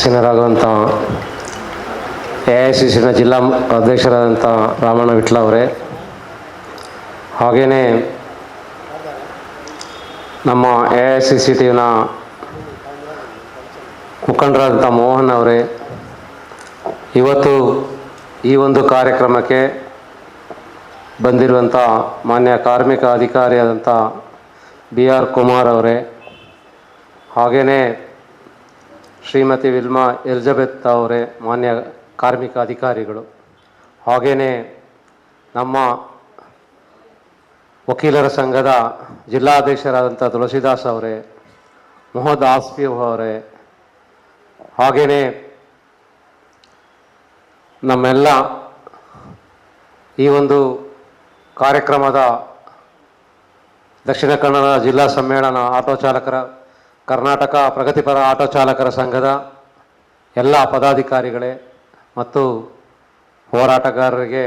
ಆಸೀನರಾಗುವಂಥ AICCನ ಜಿಲ್ಲಾ ಅಧ್ಯಕ್ಷರಾದಂಥ ರಾಮಣ್ಣ ವಿಟ್ಲ ಅವರೇ, ಹಾಗೆಯೇ ನಮ್ಮ AICCTನ ಮುಖಂಡರಾದಂಥ ಮೋಹನ್ ಅವರೇ, ಇವತ್ತು ಈ ಒಂದು ಕಾರ್ಯಕ್ರಮಕ್ಕೆ ಬಂದಿರುವಂಥ ಮಾನ್ಯ ಕಾರ್ಮಿಕ ಅಧಿಕಾರಿಯಾದಂಥ BR ಕುಮಾರ್ ಅವರೇ, ಹಾಗೆಯೇ ಶ್ರೀಮತಿ ವಿಲ್ಮಾ ಎಲಿಜಬೆತ್ ಅವರೇ, ಮಾನ್ಯ ಕಾರ್ಮಿಕ ಅಧಿಕಾರಿಗಳು, ಹಾಗೆಯೇ ನಮ್ಮ ವಕೀಲರ ಸಂಘದ ಜಿಲ್ಲಾಧ್ಯಕ್ಷರಾದಂಥ ತುಳಸಿದಾಸ್ ಅವರೇ, ಮೊಹಮ್ಮದ್ ಆಸ್ಫಿ ಅವರೇ, ಹಾಗೆಯೇ ನಮ್ಮೆಲ್ಲ ಈ ಒಂದು ಕಾರ್ಯಕ್ರಮದ ದಕ್ಷಿಣ ಕನ್ನಡ ಜಿಲ್ಲಾ ಸಮ್ಮೇಳನ ಆಟೋ ಚಾಲಕರ ಕರ್ನಾಟಕ ಪ್ರಗತಿಪರ ಆಟೋ ಚಾಲಕರ ಸಂಘದ ಎಲ್ಲ ಪದಾಧಿಕಾರಿಗಳೇ ಮತ್ತು ಹೋರಾಟಗಾರರಿಗೆ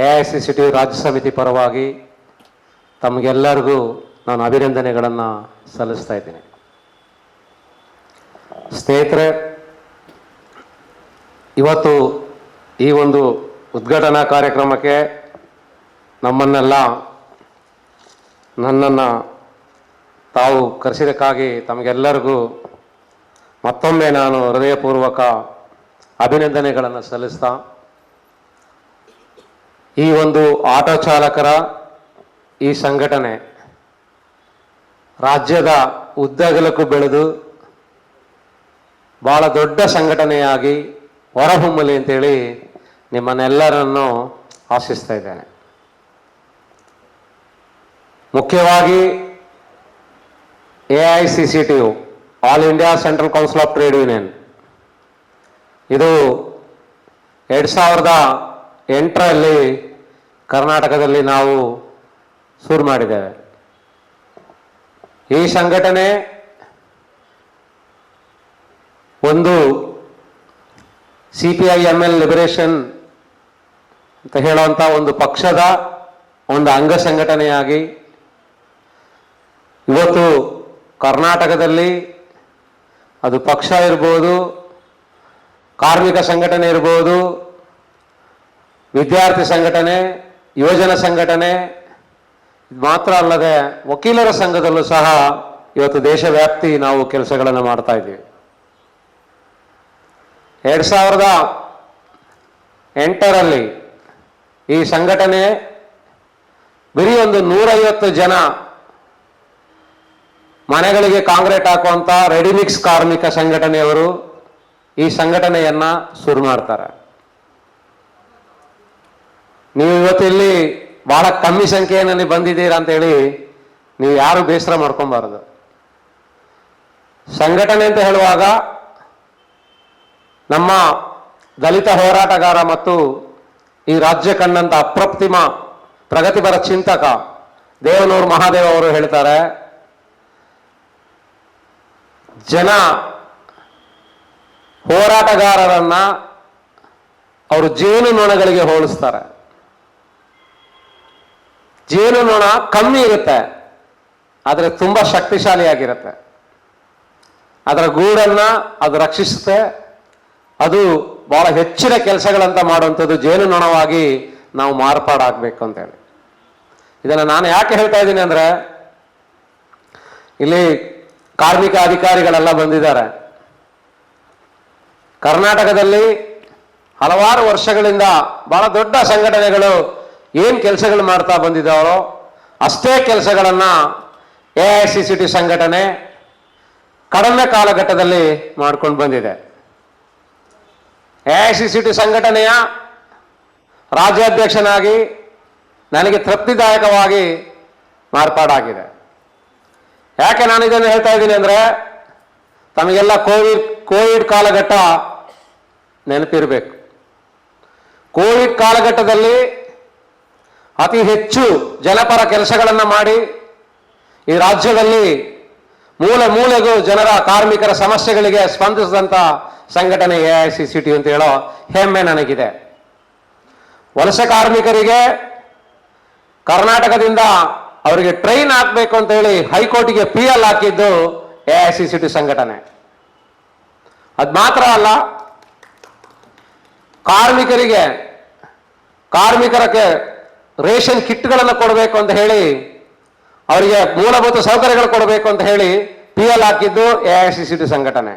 AICCT ರಾಜ್ಯ ಸಮಿತಿ ಪರವಾಗಿ ತಮಗೆಲ್ಲರಿಗೂ ನಾನು ಅಭಿನಂದನೆಗಳನ್ನು ಸಲ್ಲಿಸ್ತಾ ಇದ್ದೀನಿ. ಸ್ನೇಹಿತರೆ, ಇವತ್ತು ಈ ಒಂದು ಉದ್ಘಾಟನಾ ಕಾರ್ಯಕ್ರಮಕ್ಕೆ ನನ್ನನ್ನು ತಾವು ಕರೆಸಿದ್ದಕ್ಕಾಗಿ ತಮಗೆಲ್ಲರಿಗೂ ಮತ್ತೊಮ್ಮೆ ನಾನು ಹೃದಯಪೂರ್ವಕ ಅಭಿನಂದನೆಗಳನ್ನು ಸಲ್ಲಿಸ್ತಾ, ಈ ಒಂದು ಆಟೋ ಚಾಲಕರ ಈ ಸಂಘಟನೆ ರಾಜ್ಯದ ಉದ್ದಗಲಕ್ಕೂ ಬೆಳೆದು ಭಾಳ ದೊಡ್ಡ ಸಂಘಟನೆಯಾಗಿ ಹೊರಹೊಮ್ಮಲಿ ಅಂತೇಳಿ ನಿಮ್ಮನ್ನೆಲ್ಲರನ್ನು ಆಶಿಸ್ತಾ ಇದ್ದೇನೆ. ಮುಖ್ಯವಾಗಿ AICCTU all India central council of trade union ಇದು 2008ರಲ್ಲಿ ಕರ್ನಾಟಕದಲ್ಲಿ ನಾವು ಶುರು ಮಾಡಿದ್ದೇವೆ. ಈ ಸಂಘಟನೆ ಒಂದು CPIML ಲಿಬರೇಷನ್ ಅಂತ ಹೇಳುವಂಥ ಒಂದು ಪಕ್ಷದ ಒಂದು ಅಂಗ ಸಂಘಟನೆಯಾಗಿ ಇವತ್ತು ಕರ್ನಾಟಕದಲ್ಲಿ ಅದು ಪಕ್ಷ ಇರ್ಬೋದು, ಕಾರ್ಮಿಕ ಸಂಘಟನೆ ಇರ್ಬೋದು, ವಿದ್ಯಾರ್ಥಿ ಸಂಘಟನೆ, ಯುವಜನ ಸಂಘಟನೆ, ಇದು ಮಾತ್ರ ಅಲ್ಲದೆ ವಕೀಲರ ಸಂಘದಲ್ಲೂ ಸಹ ಇವತ್ತು ದೇಶವ್ಯಾಪ್ತಿ ನಾವು ಕೆಲಸಗಳನ್ನು ಮಾಡ್ತಾ ಇದ್ದೀವಿ. 2008ರಲ್ಲಿ ಈ ಸಂಘಟನೆ ಬರೀ ಒಂದು 150 ಜನ ಮನೆಗಳಿಗೆ ಕಾಂಕ್ರೀಟ್ ಹಾಕುವಂಥ ರೆಡಿಮಿಕ್ಸ್ ಕಾರ್ಮಿಕ ಸಂಘಟನೆಯವರು ಈ ಸಂಘಟನೆಯನ್ನ ಶುರು ಮಾಡ್ತಾರೆ. ನೀವು ಇವತ್ತು ಇಲ್ಲಿ ಬಹಳ ಕಮ್ಮಿ ಸಂಖ್ಯೆಯಲ್ಲಿ ಬಂದಿದ್ದೀರಾ ಅಂತೇಳಿ ನೀವು ಯಾರು ಬೇಸರ ಮಾಡ್ಕೊಬಾರದು. ಸಂಘಟನೆ ಅಂತ ಹೇಳುವಾಗ ನಮ್ಮ ದಲಿತ ಹೋರಾಟಗಾರ ಮತ್ತು ಈ ರಾಜ್ಯ ಕಂಡಂತ ಅಪ್ರತಿಮ ಪ್ರಗತಿಪರ ಚಿಂತಕ ದೇವನೂರು ಮಹಾದೇವ್ ಅವರು ಹೇಳ್ತಾರೆ, ಜನ ಹೋರಾಟಗಾರರನ್ನ ಅವರು ಜೇನು ನೊಣಗಳಿಗೆ ಹೋಲಿಸ್ತಾರೆ. ಜೇನು ನೊಣ ಕಮ್ಮಿ ಇರುತ್ತೆ, ಆದರೆ ತುಂಬಾ ಶಕ್ತಿಶಾಲಿಯಾಗಿರುತ್ತೆ. ಅದರ ಗೂಡನ್ನ ಅದು ರಕ್ಷಿಸುತ್ತೆ. ಅದು ಬಹಳ ಹೆಚ್ಚಿನ ಕೆಲಸಗಳಂತ ಮಾಡುವಂಥದ್ದು ಜೇನು ನೊಣವಾಗಿ ನಾವು ಮಾರ್ಪಾಡಾಗಬೇಕು ಅಂತೇಳಿ. ಇದನ್ನು ನಾನು ಯಾಕೆ ಹೇಳ್ತಾ ಇದ್ದೀನಿ ಅಂದ್ರೆ, ಇಲ್ಲಿ ಕಾರ್ಮಿಕ ಅಧಿಕಾರಿಗಳೆಲ್ಲ ಬಂದಿದ್ದಾರೆ. ಕರ್ನಾಟಕದಲ್ಲಿ ಹಲವಾರು ವರ್ಷಗಳಿಂದ ಬಹಳ ದೊಡ್ಡ ಸಂಘಟನೆಗಳು ಏನು ಕೆಲಸಗಳು ಮಾಡ್ತಾ ಬಂದಿದ್ದಾರೋ ಅಷ್ಟೇ ಕೆಲಸಗಳನ್ನ AICCT ಸಂಘಟನೆ ಕಡಿಮೆ ಕಾಲಘಟ್ಟದಲ್ಲಿ ಮಾಡ್ಕೊಂಡು ಬಂದಿದೆ. AICCT ಸಂಘಟನೆಯ ರಾಜ್ಯಾಧ್ಯಕ್ಷನಾಗಿ ನನಗೆ ತೃಪ್ತಿದಾಯಕವಾಗಿ ಮಾರ್ಪಾಡಾಗಿದೆ. ಯಾಕೆ ನಾನು ಇದನ್ನು ಹೇಳ್ತಾ ಇದ್ದೀನಿ ಅಂದ್ರೆ, ತಮಗೆಲ್ಲ ಕೋವಿಡ್ ಕಾಲಘಟ್ಟ ನೆನಪಿರಬೇಕು. ಕೋವಿಡ್ ಕಾಲಘಟ್ಟದಲ್ಲಿ ಅತಿ ಹೆಚ್ಚು ಜನಪರ ಕೆಲಸಗಳನ್ನು ಮಾಡಿ ಈ ರಾಜ್ಯದಲ್ಲಿ ಮೂಲೆ ಮೂಲೆಗೂ ಜನರ ಕಾರ್ಮಿಕರ ಸಮಸ್ಯೆಗಳಿಗೆ ಸ್ಪಂದಿಸಿದಂಥ ಸಂಘಟನೆ AICCT ಅಂತ ಹೇಳೋ ಹೆಮ್ಮೆ ನನಗಿದೆ. ವಲಸೆ ಕಾರ್ಮಿಕರಿಗೆ ಕರ್ನಾಟಕದಿಂದ ಅವರಿಗೆ ಟ್ರೈನ್ ಹಾಕಬೇಕು ಅಂತ ಹೇಳಿ ಹೈಕೋರ್ಟಿಗೆ PL ಹಾಕಿದ್ದು AICCT ಸಂಘಟನೆ. ಅದು ಮಾತ್ರ ಅಲ್ಲ, ಕಾರ್ಮಿಕರಿಗೆ ರೇಷನ್ ಕಿಟ್ಗಳನ್ನು ಕೊಡಬೇಕು ಅಂತ ಹೇಳಿ, ಅವರಿಗೆ ಮೂಲಭೂತ ಸೌಕರ್ಯಗಳು ಕೊಡಬೇಕು ಅಂತ ಹೇಳಿ PL ಹಾಕಿದ್ದು AICCT ಸಂಘಟನೆ.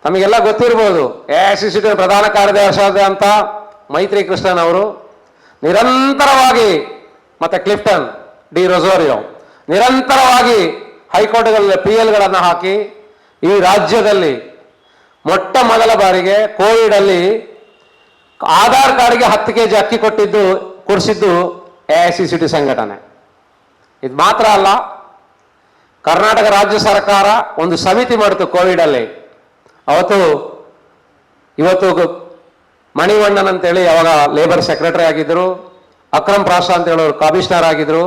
ತಮಗೆಲ್ಲ ಗೊತ್ತಿರ್ಬೋದು, AICCT ಪ್ರಧಾನ ಕಾರ್ಯದರ್ಶಿಯಾದಂಥ ಮೈತ್ರಿ ಕೃಷ್ಣನ್ ಅವರು ನಿರಂತರವಾಗಿ, ಮತ್ತೆ ಕ್ಲಿಫ್ಟನ್ ಡಿ ರೊಜೋರಿಯೋ ನಿರಂತರವಾಗಿ ಹೈಕೋರ್ಟ್ಗಳಲ್ಲಿ PLಗಳನ್ನು ಹಾಕಿ ಈ ರಾಜ್ಯದಲ್ಲಿ ಮೊಟ್ಟ ಮೊದಲ ಬಾರಿಗೆ ಕೋವಿಡ್ ಅಲ್ಲಿ ಆಧಾರ್ ಕಾರ್ಡ್ಗೆ 10 kg ಅಕ್ಕಿ ಕೊಡಿಸಿದ್ದು AICCT ಸಂಘಟನೆ. ಇದು ಮಾತ್ರ ಅಲ್ಲ, ಕರ್ನಾಟಕ ರಾಜ್ಯ ಸರ್ಕಾರ ಒಂದು ಸಮಿತಿ ಮಾಡಿತು ಕೋವಿಡ್ ಅಲ್ಲಿ. ಇವತ್ತು ಮಣಿವಣ್ಣನ್ ಅಂತೇಳಿ ಅವಾಗ ಲೇಬರ್ ಸೆಕ್ರೆಟರಿ ಆಗಿದ್ದರು, ಅಕ್ರಮ್ ಪ್ರಾಶಾ ಅಂತ ಹೇಳೋರು ಕಮಿಷನರ್ ಆಗಿದ್ರು.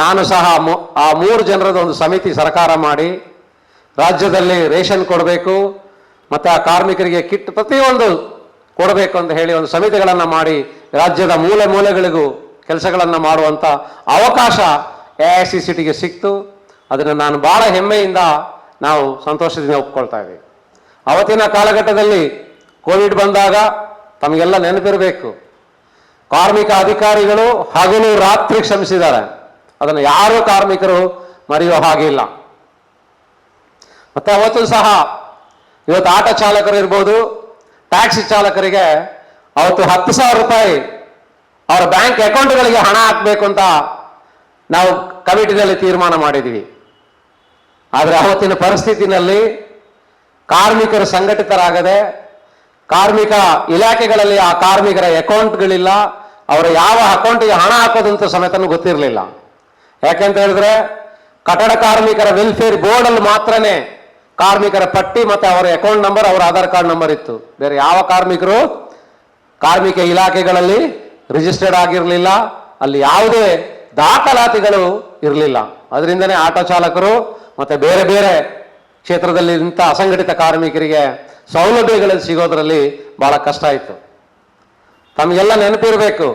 ನಾನು ಸಹ ಆ 3 ಜನರದ ಒಂದು ಸಮಿತಿ ಸರ್ಕಾರ ಮಾಡಿ ರಾಜ್ಯದಲ್ಲಿ ರೇಷನ್ ಕೊಡಬೇಕು, ಮತ್ತೆ ಆ ಕಾರ್ಮಿಕರಿಗೆ ಕಿಟ್ ಪ್ರತಿಯೊಂದು ಕೊಡಬೇಕು ಅಂತ ಹೇಳಿ ಒಂದು ಸಮಿತಿಗಳನ್ನು ಮಾಡಿ ರಾಜ್ಯದ ಮೂಲೆ ಮೂಲೆಗಳಿಗೂ ಕೆಲಸಗಳನ್ನು ಮಾಡುವಂಥ ಅವಕಾಶ AICCTಗೆ ಸಿಕ್ತು. ಅದನ್ನು ನಾನು ಬಹಳ ಹೆಮ್ಮೆಯಿಂದ ನಾವು ಸಂತೋಷದಿಂದ ಒಪ್ಕೊಳ್ತಾ ಇದ್ದೀವಿ. ಅವತ್ತಿನ ಕಾಲಘಟ್ಟದಲ್ಲಿ ಕೋವಿಡ್ ಬಂದಾಗ ತಮಗೆಲ್ಲ ನೆನಪಿರಬೇಕು, ಕಾರ್ಮಿಕ ಅಧಿಕಾರಿಗಳು ಹಗಲು ರಾತ್ರಿ ಶ್ರಮಿಸಿದ್ದಾರೆ. ಅದನ್ನು ಯಾರೂ ಕಾರ್ಮಿಕರು ಮರೆಯೋ ಹಾಗಿಲ್ಲ. ಮತ್ತೆ ಅವತ್ತು ಸಹ ಇವತ್ತು ಆಟೋ ಚಾಲಕರು ಇರ್ಬೋದು, ಟ್ಯಾಕ್ಸಿ ಚಾಲಕರಿಗೆ ಅವತ್ತು 10,000 ರೂಪಾಯಿ ಅವರ ಬ್ಯಾಂಕ್ ಅಕೌಂಟ್ಗಳಿಗೆ ಹಣ ಹಾಕಬೇಕು ಅಂತ ನಾವು ಕಮಿಟಿನಲ್ಲಿ ತೀರ್ಮಾನ ಮಾಡಿದ್ವಿ. ಆದರೆ ಅವತ್ತಿನ ಪರಿಸ್ಥಿತಿನಲ್ಲಿ ಕಾರ್ಮಿಕರು ಸಂಘಟಿತರಾಗದೆ, ಕಾರ್ಮಿಕ ಇಲಾಖೆಗಳಲ್ಲಿ ಆ ಕಾರ್ಮಿಕರ ಅಕೌಂಟ್ಗಳಿಲ್ಲ, ಅವರ ಯಾವ ಅಕೌಂಟಿಗೆ ಹಣ ಹಾಕೋದಂತ ಸಮೇತನೂ ಗೊತ್ತಿರಲಿಲ್ಲ. ಯಾಕೆಂತ ಹೇಳಿದ್ರೆ ಕಟ್ಟಡ ಕಾರ್ಮಿಕರ ವೆಲ್ಫೇರ್ ಬೋರ್ಡ್ ಅಲ್ಲಿ ಮಾತ್ರನೇ ಕಾರ್ಮಿಕರ ಪಟ್ಟಿ ಮತ್ತೆ ಅವರ ಅಕೌಂಟ್ ನಂಬರ್, ಅವರ ಆಧಾರ್ ಕಾರ್ಡ್ ನಂಬರ್ ಇತ್ತು. ಬೇರೆ ಯಾವ ಕಾರ್ಮಿಕರು ಕಾರ್ಮಿಕ ಇಲಾಖೆಗಳಲ್ಲಿ ರಿಜಿಸ್ಟರ್ಡ್ ಆಗಿರಲಿಲ್ಲ, ಅಲ್ಲಿ ಯಾವುದೇ ದಾಖಲಾತಿಗಳು ಇರಲಿಲ್ಲ. ಅದರಿಂದನೇ ಆಟೋ ಚಾಲಕರು ಮತ್ತೆ ಬೇರೆ ಬೇರೆ ಕ್ಷೇತ್ರದಲ್ಲಿ ಇಂಥ ಅಸಂಘಟಿತ ಕಾರ್ಮಿಕರಿಗೆ ಸೌಲಭ್ಯಗಳು ಸಿಗೋದ್ರಲ್ಲಿ ಬಹಳ ಕಷ್ಟ ಆಯಿತು. ತಮಗೆಲ್ಲ ನೆನಪಿರಬೇಕು,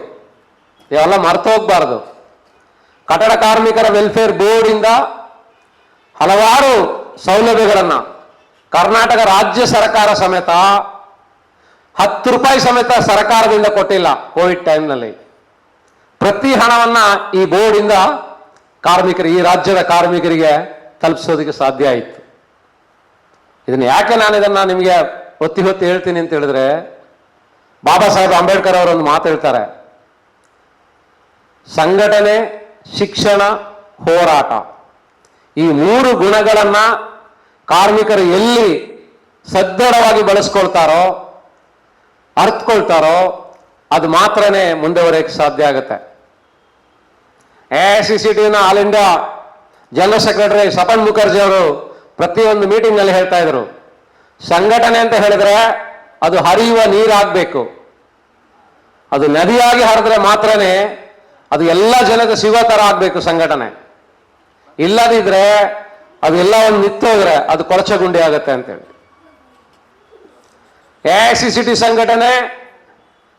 ಇವೆಲ್ಲ ಮರ್ತು ಹೋಗ್ಬಾರ್ದು. ಕಟ್ಟಡ ಕಾರ್ಮಿಕರ ವೆಲ್ಫೇರ್ ಬೋರ್ಡ್ ಇಂದ ಹಲವಾರು ಸೌಲಭ್ಯಗಳನ್ನು ಕರ್ನಾಟಕ ರಾಜ್ಯ ಸರ್ಕಾರ ಸಮೇತ 10 ರೂಪಾಯಿ ಸಮೇತ ಸರ್ಕಾರದಿಂದ ಕೊಟ್ಟಿಲ್ಲ. ಕೋವಿಡ್ ಟೈಮ್ನಲ್ಲಿ ಪ್ರತಿ ಹಣವನ್ನ ಈ ಬೋರ್ಡ್ ಇಂದ ಈ ರಾಜ್ಯದ ಕಾರ್ಮಿಕರಿಗೆ ತಲುಪಿಸೋದಕ್ಕೆ ಸಾಧ್ಯ ಆಯಿತು. ಇದನ್ನು ಯಾಕೆ ನಾನು ಇದನ್ನ ನಿಮಗೆ ಒತ್ತಿ ಹೇಳ್ತೀನಿ ಅಂತ ಹೇಳಿದ್ರೆ, ಬಾಬಾ ಸಾಹೇಬ್ ಅಂಬೇಡ್ಕರ್ ಅವರೊಂದು ಮಾತು ಹೇಳ್ತಾರೆ, ಸಂಘಟನೆ, ಶಿಕ್ಷಣ, ಹೋರಾಟ, ಈ 3 ಗುಣಗಳನ್ನ ಕಾರ್ಮಿಕರು ಎಲ್ಲಿ ಸದೃಢವಾಗಿ ಬಳಸ್ಕೊಳ್ತಾರೋ, ಅರ್ಥಕೊಳ್ತಾರೋ, ಅದು ಮಾತ್ರನೇ ಮುಂದೆ ಬರೋಕ್ಕೆ ಸಾಧ್ಯ ಆಗುತ್ತೆ. AICCTನ all India general secretary Sapan Mukherjee ಅವರು ಪ್ರತಿಯೊಂದು ಮೀಟಿಂಗ್ ನಲ್ಲಿ ಹೇಳ್ತಾ ಇದ್ರು, ಸಂಘಟನೆ ಅಂತ ಹೇಳಿದ್ರೆ ಅದು ಹರಿಯುವ ನೀರಾಗಬೇಕು, ಅದು ನದಿಯಾಗಿ ಹರಿದ್ರೆ ಮಾತ್ರನೇ ಅದು ಎಲ್ಲ ಜನತೆ ಸಿಗೋ ತರ ಆಗ್ಬೇಕು ಸಂಘಟನೆ. ಇಲ್ಲದಿದ್ರೆ ಅದೆಲ್ಲ ಒಂದು ನಿಂತೋದ್ರೆ ಅದು ಕೊಳಚೆ ಗುಂಡಿ ಆಗುತ್ತೆ ಅಂತೇಳಿ. AICCT ಸಂಘಟನೆ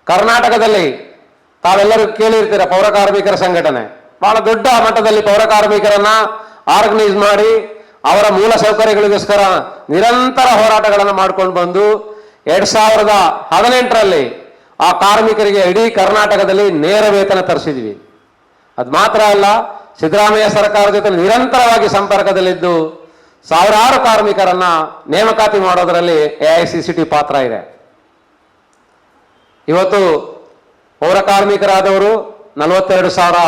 ಕರ್ನಾಟಕದಲ್ಲಿ ತಾವೆಲ್ಲರೂ ಕೇಳಿರ್ತೀರ, ಪೌರ ಕಾರ್ಮಿಕರ ಸಂಘಟನೆ ಬಹಳ ದೊಡ್ಡ ಮಟ್ಟದಲ್ಲಿ ಪೌರ ಕಾರ್ಮಿಕರನ್ನ ಆರ್ಗನೈಸ್ ಮಾಡಿ ಅವರ ಮೂಲ ಸೌಕರ್ಯಗಳಿಗೋಸ್ಕರ ನಿರಂತರ ಹೋರಾಟಗಳನ್ನು ಮಾಡ್ಕೊಂಡು ಬಂದು 2018ರಲ್ಲಿ ಆ ಕಾರ್ಮಿಕರಿಗೆ ಇಡೀ ಕರ್ನಾಟಕದಲ್ಲಿ ನೇರ ವೇತನ ತರಿಸಿದ್ವಿ. ಅದು ಮಾತ್ರ ಅಲ್ಲ, ಸಿದ್ದರಾಮಯ್ಯ ಸರ್ಕಾರದ ಜೊತೆ ನಿರಂತರವಾಗಿ ಸಂಪರ್ಕದಲ್ಲಿದ್ದು ಸಾವಿರಾರು ಕಾರ್ಮಿಕರನ್ನ ನೇಮಕಾತಿ ಮಾಡೋದರಲ್ಲಿ AICCT ಪಾತ್ರ ಇದೆ. ಇವತ್ತು ಪೌರ ಕಾರ್ಮಿಕರಾದವರು 42,000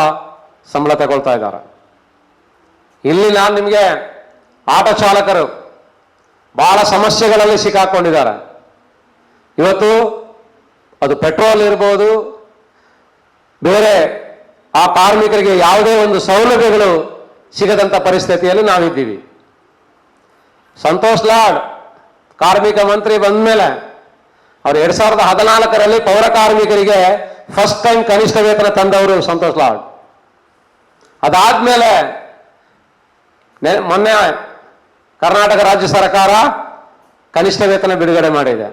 ಸಂಬಳ ತಗೊಳ್ತಾ ಇದ್ದಾರೆ. ಇಲ್ಲಿ ನಾನು ನಿಮಗೆ ಆಟೋ ಚಾಲಕರು ಬಹಳ ಸಮಸ್ಯೆಗಳಲ್ಲಿ ಸಿಕ್ಕಾಕೊಂಡಿದ್ದಾರೆ. ಇವತ್ತು ಅದು ಪೆಟ್ರೋಲ್ ಇರ್ಬೋದು, ಬೇರೆ ಆ ಕಾರ್ಮಿಕರಿಗೆ ಯಾವುದೇ ಒಂದು ಸೌಲಭ್ಯಗಳು ಸಿಗದಂತ ಪರಿಸ್ಥಿತಿಯಲ್ಲಿ ನಾವಿದ್ದೀವಿ. ಸಂತೋಷ್ ಲಾಡ್ ಕಾರ್ಮಿಕ ಮಂತ್ರಿ ಬಂದ ಮೇಲೆ ಅವರು 2014ರಲ್ಲಿ ಪೌರ ಕಾರ್ಮಿಕರಿಗೆ ಫಸ್ಟ್ ಟೈಮ್ ಕನಿಷ್ಠ ವೇತನ ತಂದವರು ಸಂತೋಷ್ ಲಾಡ್. ಅದಾದ್ಮೇಲೆ ಮೊನ್ನೆ ಕರ್ನಾಟಕ ರಾಜ್ಯ ಸರ್ಕಾರ ಕನಿಷ್ಠ ವೇತನ ಬಿಡುಗಡೆ ಮಾಡಿದೆ.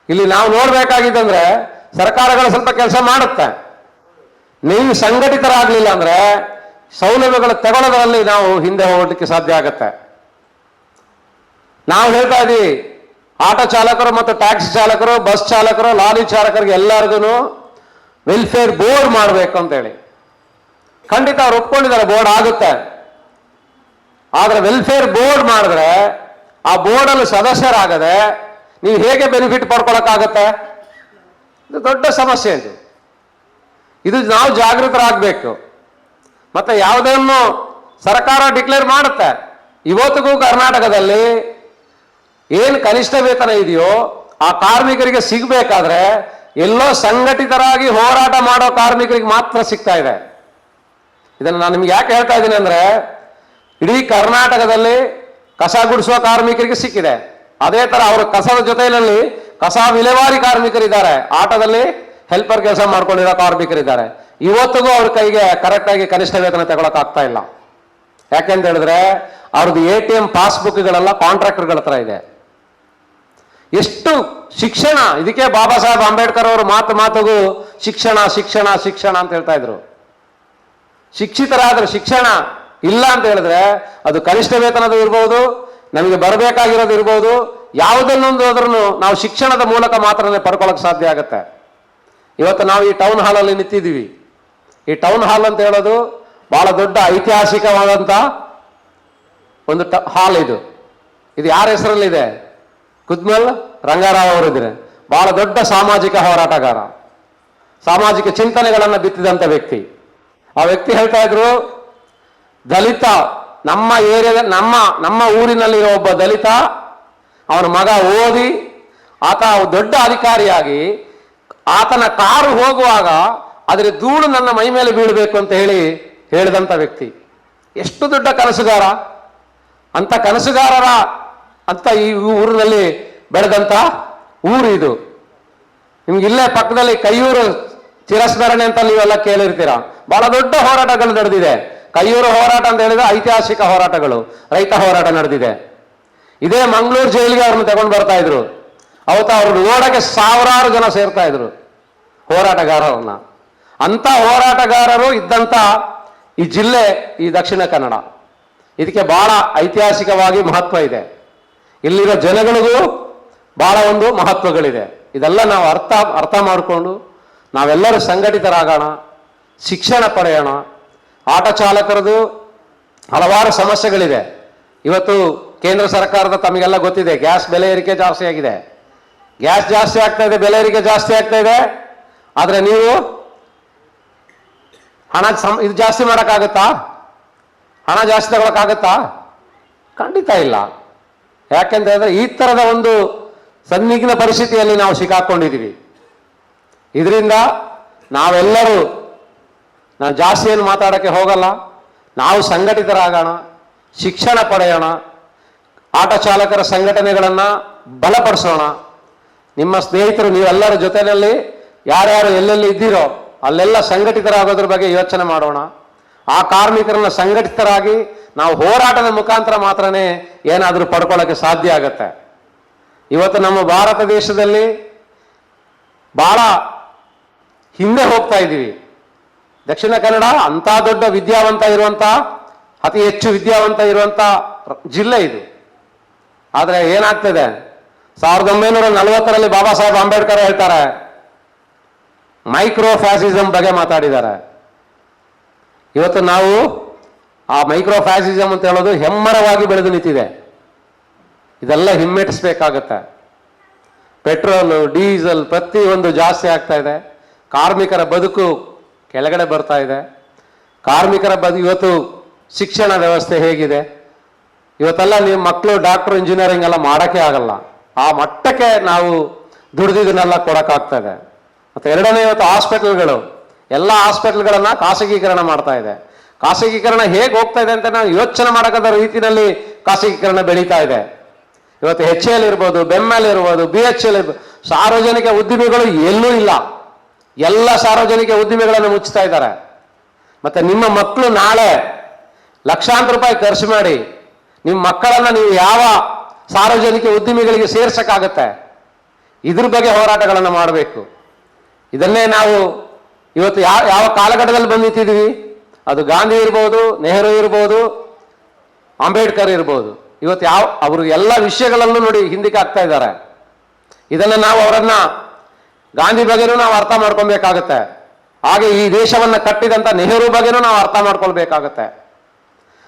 ಇಲ್ಲಿ ನಾವು ನೋಡ್ಬೇಕಾಗಿದ್ದಂದ್ರೆ ಸರ್ಕಾರಗಳು ಸ್ವಲ್ಪ ಕೆಲಸ ಮಾಡುತ್ತೆ, ನೀವು ಸಂಘಟಿತರಾಗಲಿಲ್ಲ ಅಂದ್ರೆ ಸೌಲಭ್ಯಗಳು ತಗೊಳ್ಳೋದ್ರಲ್ಲಿ ನಾವು ಹಿಂದೆ ಹೋಗಲಿಕ್ಕೆ ಸಾಧ್ಯ ಆಗತ್ತೆ. ನಾವು ಹೇಳ್ತಾ ಇದೀವಿ, ಆಟೋ ಚಾಲಕರು ಮತ್ತು ಟ್ಯಾಕ್ಸಿ ಚಾಲಕರು, ಬಸ್ ಚಾಲಕರು, ಲಾರಿ ಚಾಲಕರಿಗೆ ಎಲ್ಲರಿಗೂ ವೆಲ್ಫೇರ್ ಬೋರ್ಡ್ ಮಾಡಬೇಕು ಅಂತೇಳಿ. ಖಂಡಿತ ಅವ್ರು ಒಪ್ಕೊಂಡಿದ್ದಾರೆ, ಬೋರ್ಡ್ ಆಗುತ್ತೆ. ಆದ್ರೆ ವೆಲ್ಫೇರ್ ಬೋರ್ಡ್ ಮಾಡಿದ್ರೆ ಆ ಬೋರ್ಡಲ್ಲಿ ಸದಸ್ಯರಾಗದೆ ನೀವು ಹೇಗೆ ಬೆನಿಫಿಟ್ ಪಡ್ಕೊಳಕ್ಕಾಗತ್ತೆ? ಇದು ದೊಡ್ಡ ಸಮಸ್ಯೆ. ಇದು ನಾವು ಜಾಗೃತರಾಗಬೇಕು. ಮತ್ತೆ ಯಾವುದನ್ನು ಸರ್ಕಾರ ಡಿಕ್ಲೇರ್ ಮಾಡುತ್ತೆ, ಇವತ್ತಿಗೂ ಕರ್ನಾಟಕದಲ್ಲಿ ಏನು ಕನಿಷ್ಠ ವೇತನ ಇದೆಯೋ ಆ ಕಾರ್ಮಿಕರಿಗೆ ಸಿಗಬೇಕಾದ್ರೆ ಎಲ್ಲೋ ಸಂಘಟಿತರಾಗಿ ಹೋರಾಟ ಮಾಡೋ ಕಾರ್ಮಿಕರಿಗೆ ಮಾತ್ರ ಸಿಗ್ತಾ ಇದೆ. ಇದನ್ನು ನಾನು ನಿಮ್ಗೆ ಯಾಕೆ ಹೇಳ್ತಾ ಇದ್ದೀನಿ ಅಂದ್ರೆ, ಇಡೀ ಕರ್ನಾಟಕದಲ್ಲಿ ಕಸ ಗುಡಿಸುವ ಕಾರ್ಮಿಕರಿಗೆ ಸಿಕ್ಕಿದೆ. ಅದೇ ತರ ಅವರ ಕಸದ ಜೊತೆಯಲ್ಲಿ ಕಸ ವಿಲೇವಾರಿ ಕಾರ್ಮಿಕರಿದ್ದಾರೆ, ಆಟೋದಲ್ಲಿ ಹೆಲ್ಪರ್ ಕೆಲಸ ಮಾಡ್ಕೊಂಡಿರೋ ಕಾರ್ಮಿಕರಿದ್ದಾರೆ. ಇವತ್ತಿಗೂ ಅವ್ರ ಕೈಗೆ ಕರೆಕ್ಟಾಗಿ ಕನಿಷ್ಠ ವೇತನ ತಗೊಳಕ್ ಆಗ್ತಾ ಇಲ್ಲ. ಯಾಕೆಂತ ಹೇಳಿದ್ರೆ ಅವ್ರದ್ದು ATM ಪಾಸ್ಬುಕ್ಗಳೆಲ್ಲ ಕಾಂಟ್ರಾಕ್ಟರ್ಗಳ ಹತ್ರ ಇದೆ. ಎಷ್ಟು ಶಿಕ್ಷಣ, ಇದಕ್ಕೆ ಬಾಬಾ ಸಾಹೇಬ್ ಅಂಬೇಡ್ಕರ್ ಅವರು ಮಾತಿಗೂ ಶಿಕ್ಷಣ ಶಿಕ್ಷಣ ಶಿಕ್ಷಣ ಅಂತ ಹೇಳ್ತಾ ಇದ್ರು. ಶಿಕ್ಷಿತರಾದ್ರೆ ಶಿಕ್ಷಣ ಇಲ್ಲ ಅಂತ ಹೇಳಿದ್ರೆ ಅದು ಕನಿಷ್ಠ ವೇತನದ ಇರ್ಬೋದು, ನಮಗೆ ಬರಬೇಕಾಗಿರೋದು ಇರ್ಬೋದು, ಯಾವುದನ್ನೊಂದು ಆದ್ರೂ ನಾವು ಶಿಕ್ಷಣದ ಮೂಲಕ ಮಾತ್ರನೇ ಪಡ್ಕೊಳ್ಳೋಕೆ ಸಾಧ್ಯ ಆಗುತ್ತೆ. ಇವತ್ತು ನಾವು ಈ ಟೌನ್ ಹಾಲಲ್ಲಿ ನಿಂತಿದ್ದೀವಿ. ಈ ಟೌನ್ ಹಾಲ್ ಅಂತ ಹೇಳೋದು ಬಹಳ ದೊಡ್ಡ ಐತಿಹಾಸಿಕವಾದಂಥ ಒಂದು ಹಾಲ್. ಇದು ಯಾರ ಹೆಸರಲ್ಲಿದೆ? ಕುದ್ಮಲ್ ರಂಗಾರಾವ್ ಅವರಿದ್ದಾರೆ. ಬಹಳ ದೊಡ್ಡ ಸಾಮಾಜಿಕ ಹೋರಾಟಗಾರ, ಸಾಮಾಜಿಕ ಚಿಂತನೆಗಳನ್ನು ಬಿತ್ತಿದಂಥ ವ್ಯಕ್ತಿ. ಆ ವ್ಯಕ್ತಿ ಹೇಳ್ತಾ ಇದ್ರು, ದಲಿತ ನಮ್ಮ ಏರಿಯಾದ ನಮ್ಮ ಊರಿನಲ್ಲಿರೋ ಒಬ್ಬ ದಲಿತ, ಅವನ ಮಗ ಓದಿ ಆತ ದೊಡ್ಡ ಅಧಿಕಾರಿಯಾಗಿ ಆತನ ಕಾರು ಹೋಗುವಾಗ ಅದರ ಧೂಳು ನನ್ನ ಮೈ ಮೇಲೆ ಬೀಳಬೇಕು ಅಂತ ಹೇಳಿದಂಥ ವ್ಯಕ್ತಿ. ಎಷ್ಟು ದೊಡ್ಡ ಕನಸುಗಾರ! ಅಂತ ಕನಸುಗಾರರ ಅಂತ ಈ ಊರಿನಲ್ಲಿ ಬೆಳೆದಂತ ಊರು ಇದು. ನಿಮ್ಗೆ ಇಲ್ಲೇ ಪಕ್ಕದಲ್ಲಿ ಕೈಯೂರು ಚಿರಸ್ಮರಣೆ ಅಂತ ನೀವೆಲ್ಲ ಕೇಳಿರ್ತೀರ. ಬಹಳ ದೊಡ್ಡ ಹೋರಾಟಗಳು ನಡೆದಿದೆ. ಕೈಯೂರು ಹೋರಾಟ ಅಂತ ಹೇಳಿದ್ರೆ ಐತಿಹಾಸಿಕ ಹೋರಾಟಗಳು, ರೈತ ಹೋರಾಟ ನಡೆದಿದೆ. ಇದೇ ಮಂಗಳೂರು ಜೈಲಿಗೆ ಅವ್ರನ್ನ ತಗೊಂಡು ಬರ್ತಾ ಇದ್ರು. ಅವತ್ತು ಅವ್ರನ್ನ ನೋಡಕ್ಕೆ ಸಾವಿರಾರು ಜನ ಸೇರ್ತಾ ಇದ್ರು ಹೋರಾಟಗಾರರನ್ನ. ಅಂತ ಹೋರಾಟಗಾರರು ಇದ್ದಂತ ಈ ಜಿಲ್ಲೆ ಈ ದಕ್ಷಿಣ ಕನ್ನಡ. ಇದಕ್ಕೆ ಬಹಳ ಐತಿಹಾಸಿಕವಾಗಿ ಮಹತ್ವ ಇದೆ. ಇಲ್ಲಿರೋ ಜನಗಳಿಗೂ ಬಹಳ ಒಂದು ಮಹತ್ವಗಳಿದೆ. ಇದೆಲ್ಲ ನಾವು ಅರ್ಥ ಮಾಡಿಕೊಂಡು ನಾವೆಲ್ಲರೂ ಸಂಘಟಿತರಾಗೋಣ, ಶಿಕ್ಷಣ ಪಡೆಯೋಣ. ಆಟೋ ಚಾಲಕರದು ಹಲವಾರು ಸಮಸ್ಯೆಗಳಿದೆ. ಇವತ್ತು ಕೇಂದ್ರ ಸರ್ಕಾರದ ತಮಗೆಲ್ಲ ಗೊತ್ತಿದೆ, ಗ್ಯಾಸ್ ಬೆಲೆ ಏರಿಕೆ ಜಾಸ್ತಿ ಆಗಿದೆ. ಗ್ಯಾಸ್ ಜಾಸ್ತಿ ಆಗ್ತಾ ಇದೆ, ಬೆಲೆ ಏರಿಕೆ ಜಾಸ್ತಿ ಆಗ್ತಾ ಇದೆ. ಆದರೆ ನೀವು ಹಣ ಇದು ಜಾಸ್ತಿ ಮಾಡೋಕ್ಕಾಗತ್ತಾ? ಹಣ ಜಾಸ್ತಿ ತಗೊಳಕ್ಕಾಗತ್ತಾ? ಖಂಡಿತ ಇಲ್ಲ. ಯಾಕೆಂತ ಹೇಳಿದ್ರೆ ಈ ಥರದ ಒಂದು ಸನ್ನಿಗ್ನ ಪರಿಸ್ಥಿತಿಯಲ್ಲಿ ನಾವು ಸಿಕ್ಕಾಕೊಂಡಿದ್ದೀವಿ. ಇದರಿಂದ ನಾವೆಲ್ಲರೂ, ನಾನು ಜಾಸ್ತಿ ಏನು ಮಾತಾಡೋಕ್ಕೆ ಹೋಗಲ್ಲ, ನಾವು ಸಂಘಟಿತರಾಗೋಣ, ಶಿಕ್ಷಣ ಪಡೆಯೋಣ, ಆಟೋ ಚಾಲಕರ ಸಂಘಟನೆಗಳನ್ನು ಬಲಪಡಿಸೋಣ. ನಿಮ್ಮ ಸ್ನೇಹಿತರು ನೀವೆಲ್ಲರ ಜೊತೆಯಲ್ಲಿ ಯಾರ್ಯಾರು ಎಲ್ಲೆಲ್ಲಿ ಇದ್ದೀರೋ ಅಲ್ಲೆಲ್ಲ ಸಂಘಟಿತರಾಗೋದ್ರ ಬಗ್ಗೆ ಯೋಚನೆ ಮಾಡೋಣ. ಆ ಕಾರ್ಮಿಕರನ್ನ ಸಂಘಟಿತರಾಗಿ ನಾವು ಹೋರಾಟದ ಮುಖಾಂತರ ಮಾತ್ರನೇ ಏನಾದರೂ ಪಡ್ಕೊಳ್ಳೋಕ್ಕೆ ಸಾಧ್ಯ ಆಗತ್ತೆ. ಇವತ್ತು ನಮ್ಮ ಭಾರತ ದೇಶದಲ್ಲಿ ಬಹಳ ಹಿಂದೆ ಹೋಗ್ತಾ ಇದ್ದೀವಿ. ದಕ್ಷಿಣ ಕನ್ನಡ ಅಂತ ದೊಡ್ಡ ವಿದ್ಯಾವಂತ ಇರುವಂತ, ಅತಿ ಹೆಚ್ಚು ವಿದ್ಯಾವಂತ ಇರುವಂತ ಜಿಲ್ಲೆ ಇದು. ಆದರೆ ಏನಾಗ್ತದೆ, 1940ರಲ್ಲಿ ಬಾಬಾ ಸಾಹೇಬ್ ಅಂಬೇಡ್ಕರ್ ಹೇಳ್ತಾರೆ, ಮೈಕ್ರೋ ಫ್ಯಾಸಿಸಮ್ ಬಗ್ಗೆ ಮಾತಾಡಿದ್ದಾರೆ. ಇವತ್ತು ನಾವು ಆ ಮೈಕ್ರೋ ಫ್ಯಾಸಿಸಮ್ ಅಂತ ಹೇಳೋದು ಹೆಮ್ಮರವಾಗಿ ಬೆಳೆದು ನಿಂತಿದೆ. ಇದೆಲ್ಲ ಹಿಮ್ಮೆಟ್ಟಿಸ್ಬೇಕಾಗತ್ತೆ. ಪೆಟ್ರೋಲು, ಡೀಸೆಲ್ ಪ್ರತಿಯೊಂದು ಜಾಸ್ತಿ ಆಗ್ತಾ ಇದೆ. ಕಾರ್ಮಿಕರ ಬದುಕು ಕೆಳಗಡೆ ಬರ್ತಾ ಇದೆ. ಕಾರ್ಮಿಕರ ಇವತ್ತು ಶಿಕ್ಷಣ ವ್ಯವಸ್ಥೆ ಹೇಗಿದೆ, ಇವತ್ತೆಲ್ಲ ನೀವು ಮಕ್ಕಳು ಡಾಕ್ಟರ್ ಇಂಜಿನಿಯರಿಂಗ್ ಎಲ್ಲ ಮಾಡೋಕ್ಕೆ ಆಗಲ್ಲ. ಆ ಮಟ್ಟಕ್ಕೆ ನಾವು ದುಡ್ದಿದ್ದನ್ನೆಲ್ಲ ಕೊಡೋಕ್ಕಾಗ್ತಾ ಇದೆ. ಮತ್ತು ಎರಡನೇ, ಇವತ್ತು ಹಾಸ್ಪಿಟಲ್ಗಳು, ಎಲ್ಲ ಹಾಸ್ಪಿಟಲ್ಗಳನ್ನು ಖಾಸಗೀಕರಣ ಮಾಡ್ತಾ ಇದೆ. ಖಾಸಗೀಕರಣ ಹೇಗೆ ಹೋಗ್ತಾ ಇದೆ ಅಂತ ನಾವು ಯೋಚನೆ ಮಾಡೋಕ್ಕದ ರೀತಿಯಲ್ಲಿ ಖಾಸಗೀಕರಣ ಬೆಳೀತಾ ಇದೆ. ಇವತ್ತು HCL ಇರ್ಬೋದು, ಬೆಮ್ಮೆಲ್ ಇರ್ಬೋದು, BHL ಇರ್ಬೋದು, ಸಾರ್ವಜನಿಕ ಉದ್ದಿಮೆಗಳು ಎಲ್ಲೂ ಇಲ್ಲ. ಎಲ್ಲ ಸಾರ್ವಜನಿಕ ಉದ್ದಿಮೆಗಳನ್ನು ಮುಚ್ತಾ ಇದ್ದಾರೆ. ಮತ್ತೆ ನಿಮ್ಮ ಮಕ್ಕಳು ನಾಳೆ ಲಕ್ಷಾಂತರ ರೂಪಾಯಿ ಖರ್ಚು ಮಾಡಿ ನಿಮ್ಮ ಮಕ್ಕಳನ್ನ ನೀವು ಯಾವ ಸಾರ್ವಜನಿಕ ಉದ್ದಿಮೆಗಳಿಗೆ ಸೇರ್ಸಕ್ಕಾಗತ್ತೆ? ಇದ್ರ ಬಗ್ಗೆ ಹೋರಾಟಗಳನ್ನು ಮಾಡಬೇಕು. ಇದನ್ನೇ ನಾವು ಇವತ್ತು ಯಾವ ಕಾಲಘಟ್ಟದಲ್ಲಿ ಬಂದು ನಿಂತಿದ್ದೀವಿ, ಅದು ಗಾಂಧಿ ಇರ್ಬೋದು, ನೆಹರು ಇರ್ಬೋದು, ಅಂಬೇಡ್ಕರ್ ಇರ್ಬೋದು, ಇವತ್ತು ಅವರು ಎಲ್ಲ ವಿಷಯಗಳಲ್ಲೂ ನೋಡಿ ಹಿಂದಕ್ಕೆ ಆಗ್ತಾ ಇದ್ದಾರೆ. ಇದನ್ನು ನಾವು ಅವರನ್ನ ಗಾಂಧಿ ಬಗ್ಗೆನೂ ನಾವು ಅರ್ಥ ಮಾಡ್ಕೊಬೇಕಾಗತ್ತೆ. ಹಾಗೆ ಈ ದೇಶವನ್ನ ಕಟ್ಟಿದಂತ ನೆಹರು ಬಗ್ಗೆನೂ ನಾವು ಅರ್ಥ ಮಾಡ್ಕೊಳ್ಬೇಕಾಗತ್ತೆ.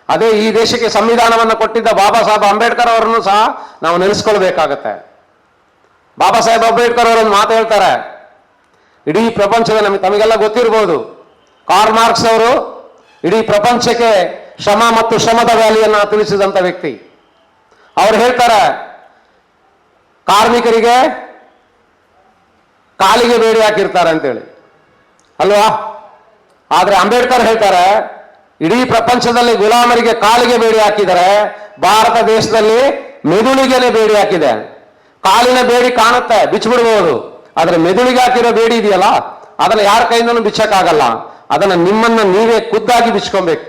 ಅದೇ ಈ ದೇಶಕ್ಕೆ ಸಂವಿಧಾನವನ್ನು ಕೊಟ್ಟಿದ್ದ ಬಾಬಾ ಸಾಹೇಬ್ ಅಂಬೇಡ್ಕರ್ ಅವರನ್ನು ಸಹ ನಾವು ನೆನೆಸ್ಕೊಳ್ಬೇಕಾಗತ್ತೆ. ಬಾಬಾ ಸಾಹೇಬ್ ಅಂಬೇಡ್ಕರ್ ಅವರನ್ನು ಮಾತು ಹೇಳ್ತಾರೆ, ಇಡೀ ಪ್ರಪಂಚದ ತಮಗೆಲ್ಲ ಗೊತ್ತಿರ್ಬೋದು, ಕಾರ್ಲ್ ಮಾರ್ಕ್ಸ್ ಅವರು ಇಡೀ ಪ್ರಪಂಚಕ್ಕೆ ಶ್ರಮ ಮತ್ತು ಶ್ರಮದ ವ್ಯಾಲಿಯನ್ನು ತಿಳಿಸಿದಂತ ವ್ಯಕ್ತಿ. ಅವ್ರು ಹೇಳ್ತಾರೆ, ಕಾರ್ಮಿಕರಿಗೆ ಕಾಲಿಗೆ ಬೇಡಿ ಹಾಕಿರ್ತಾರೆ ಅಂತೇಳಿ ಅಲ್ವಾ. ಆದ್ರೆ ಅಂಬೇಡ್ಕರ್ ಹೇಳ್ತಾರೆ, ಇಡೀ ಪ್ರಪಂಚದಲ್ಲಿ ಗುಲಾಮರಿಗೆ ಕಾಲಿಗೆ ಬೇಡಿ ಹಾಕಿದರೆ ಭಾರತ ದೇಶದಲ್ಲಿ ಮೆದುಳಿಗೆನೆ ಬೇಡಿ ಹಾಕಿದೆ. ಕಾಲಿನ ಬೇಡಿ ಕಾಣುತ್ತೆ, ಬಿಚ್ಚಿಬಿಡ್ಬೋದು, ಆದ್ರೆ ಮೆದುಳಿಗೆ ಹಾಕಿರೋ ಬೇಡಿ ಇದೆಯಲ್ಲ, ಅದನ್ನ ಯಾರ ಕೈಯಿಂದನೂ ಬಿಚ್ಚಕ್ಕಾಗಲ್ಲ. ಅದನ್ನ ನಿಮ್ಮನ್ನ ನೀವೇ ಖುದ್ದಾಗಿ ಬಿಚ್ಕೊಬೇಕು.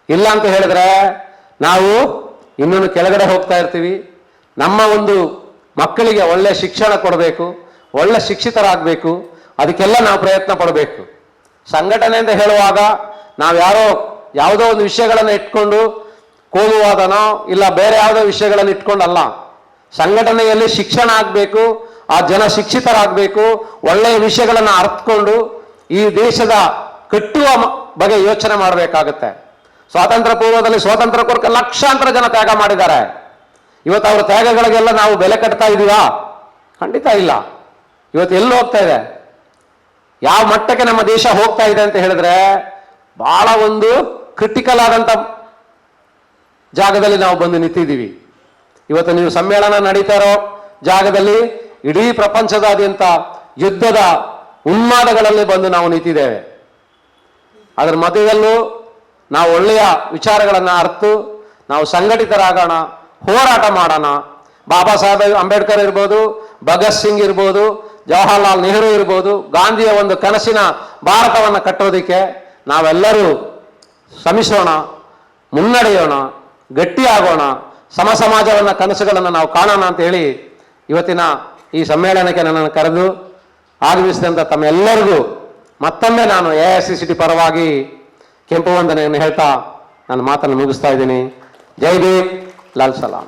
ಇಲ್ಲ ಅಂತ ಹೇಳಿದ್ರೆ ನಾವು ಇನ್ನೊಂದು ಕೆಳಗಡೆ ಹೋಗ್ತಾ ಇರ್ತೀವಿ. ನಮ್ಮ ಒಂದು ಮಕ್ಕಳಿಗೆ ಒಳ್ಳೆ ಶಿಕ್ಷಣ ಕೊಡಬೇಕು, ಒಳ್ಳೆ ಶಿಕ್ಷಿತರಾಗಬೇಕು, ಅದಕ್ಕೆಲ್ಲ ನಾವು ಪ್ರಯತ್ನ ಪಡಬೇಕು. ಸಂಘಟನೆ ಅಂತ ಹೇಳುವಾಗ ನಾವು ಯಾವುದೋ ಒಂದು ವಿಷಯಗಳನ್ನು ಇಟ್ಕೊಂಡು ಕೋಮುವಾದನೋ ಇಲ್ಲ ಬೇರೆ ಯಾವುದೋ ವಿಷಯಗಳನ್ನು ಇಟ್ಕೊಂಡಲ್ಲ. ಸಂಘಟನೆಯಲ್ಲಿ ಶಿಕ್ಷಣ ಆಗಬೇಕು, ಆ ಜನ ಶಿಕ್ಷಿತರಾಗಬೇಕು, ಒಳ್ಳೆಯ ವಿಷಯಗಳನ್ನು ಅರ್ಥಕೊಂಡು ಈ ದೇಶದ ಕಟ್ಟುವ ಬಗ್ಗೆ ಯೋಚನೆ ಮಾಡಬೇಕಾಗತ್ತೆ. ಸ್ವಾತಂತ್ರ್ಯ ಪೂರ್ವದಲ್ಲಿ ಸ್ವಾತಂತ್ರ್ಯಕ್ಕೋಸ್ಕರ ಲಕ್ಷಾಂತರ ಜನ ತ್ಯಾಗ ಮಾಡಿದ್ದಾರೆ. ಇವತ್ತು ಅವರ ತ್ಯಾಗಗಳಿಗೆಲ್ಲ ನಾವು ಬೆಲೆ ಕಟ್ತಾ ಇದೀವಾ? ಖಂಡಿತ ಇಲ್ಲ. ಇವತ್ತು ಎಲ್ಲಿ ಹೋಗ್ತಾ ಇದೆ, ಯಾವ ಮಟ್ಟಕ್ಕೆ ನಮ್ಮ ದೇಶ ಹೋಗ್ತಾ ಇದೆ ಅಂತ ಹೇಳಿದ್ರೆ ಬಹಳ ಒಂದು ಕ್ರಿಟಿಕಲ್ ಆದಂತ ಜಾಗದಲ್ಲಿ ನಾವು ಬಂದು ನಿಂತಿದ್ದೀವಿ. ಇವತ್ತು ನೀವು ಸಮ್ಮೇಳನ ನಡೀತಾ ಇರೋ ಜಾಗದಲ್ಲಿ ಇಡೀ ಪ್ರಪಂಚದಾದ್ಯಂತ ಯುದ್ಧದ ಉನ್ಮಾದಗಳಲ್ಲಿ ಬಂದು ನಾವು ನಿಂತಿದ್ದೇವೆ. ಅದರ ಮಧ್ಯದಲ್ಲೂ ನಾವು ಒಳ್ಳೆಯ ವಿಚಾರಗಳನ್ನು ಅರ್ತು ನಾವು ಸಂಘಟಿತರಾಗೋಣ, ಹೋರಾಟ ಮಾಡೋಣ. ಬಾಬಾ ಸಾಹೇಬ್ ಅಂಬೇಡ್ಕರ್ ಇರ್ಬೋದು, ಭಗತ್ ಸಿಂಗ್ ಇರ್ಬೋದು, ಜವಾಹರ್ಲಾಲ್ ನೆಹರು ಇರ್ಬೋದು, ಗಾಂಧಿಯ ಒಂದು ಕನಸಿನ ಭಾರತವನ್ನು ಕಟ್ಟೋದಕ್ಕೆ ನಾವೆಲ್ಲರೂ ಶ್ರಮಿಸೋಣ, ಮುನ್ನಡೆಯೋಣ, ಗಟ್ಟಿಯಾಗೋಣ, ಸಮ ಸಮಾಜವನ್ನ ಕನಸುಗಳನ್ನು ನಾವು ಕಾಣೋಣ ಅಂತ ಹೇಳಿ ಇವತ್ತಿನ ಈ ಸಮ್ಮೇಳನಕ್ಕೆ ನನ್ನನ್ನು ಕರೆದು ಆಗಮಿಸಿದಂಥ ತಮ್ಮೆಲ್ಲರಿಗೂ ಮತ್ತೊಮ್ಮೆ ನಾನು AICCT ಪರವಾಗಿ ಕೆಂಪು ವಂದನೆಯನ್ನು ಹೇಳ್ತಾ ನನ್ನ ಮಾತನ್ನು ಮುಗಿಸ್ತಾ ಇದ್ದೀನಿ. ಜೈ ಭೀಮ್, ಲಾಲ್ ಸಲಾಂ.